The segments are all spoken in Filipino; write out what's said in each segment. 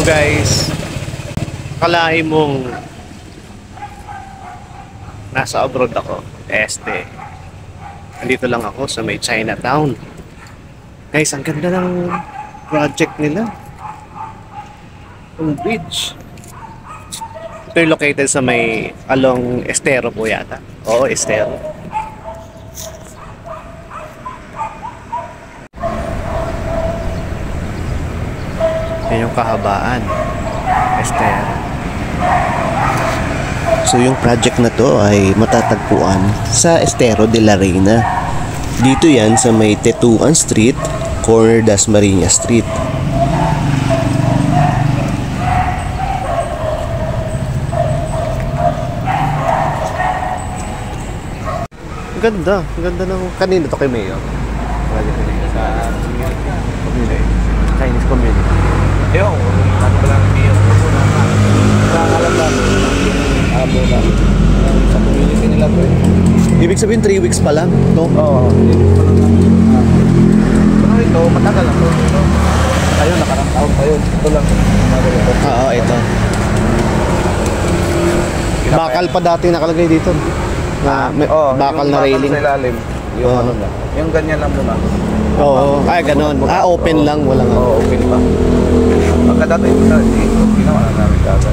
guys, kalahin mong nasa abroad ako. Nandito lang ako sa may Chinatown. Guys, ang ganda ng project nila. Ang bridge. Ito yung located sa may along Estero po yata. Oo, Estero. Yan yung kahabaan. Estero. So yung project na to ay matatagpuan sa Estero de la Reina. Dito yan sa may Tetuan Street, corner Dasmariñas Street. Ang ganda ng kanina to kay Mayor. Sa community. Chinese community. Yo, ano ba lang Mayor? Alam mo na sa community nila to eh. Ibig sabihin 3 weeks pa lang, no? Oo, 3 weeks pa lang. Pero ito, matagal lang to. Tayo, nakarang taon tayo. Ito lang. Oo, ito. Bakal pa dati nakalagay dito. Bakal na railing. Sa ilalim. Yung ano na. Yung ganyan lang muna. Oo. Ay, ganun. Open lang. Walang ano. Oo, open pa. Pagka dati ito, ginawa na namin dati.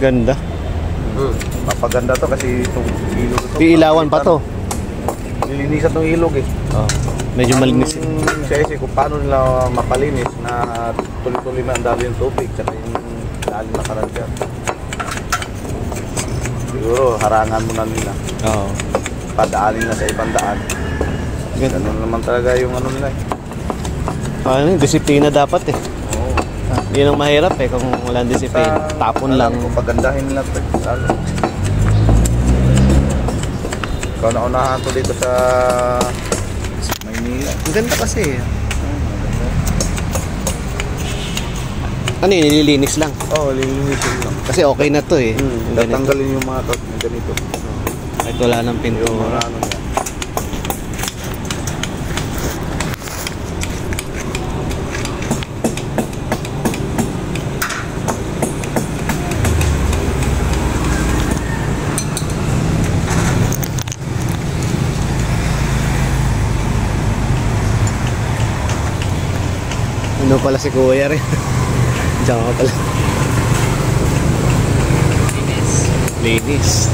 Ganda. Mapaganda to kasi itong ilog ito. Iilawan pa to. Nilinisan itong ilog eh. Medyo malinis. Siya kung paano nila mapalinis na tuloy-tuloy na ang dali yung tubig tsaka yung dali na karantya. Siguro harangan muna nila. Oo. Padaanin na sa ibang daan. Ganun naman talaga yung ano nila eh. Disiplina dapat eh. Oo. Yun ang mahirap eh kung walang disiplina. Tapon lang. Kung pagandahin nila ito. Ikaw na-unahan to dito sa Maynila. Ang ganda kasi. Ano yun? Nililinis lang. Oo, lilinisin lang. Kasi okay na to eh. Tatanggalin yung mga ganito. Ito wala ng pinto. Yung mga ano niya. Ano pala si Kuya rin? Diyan ka pala. Linis.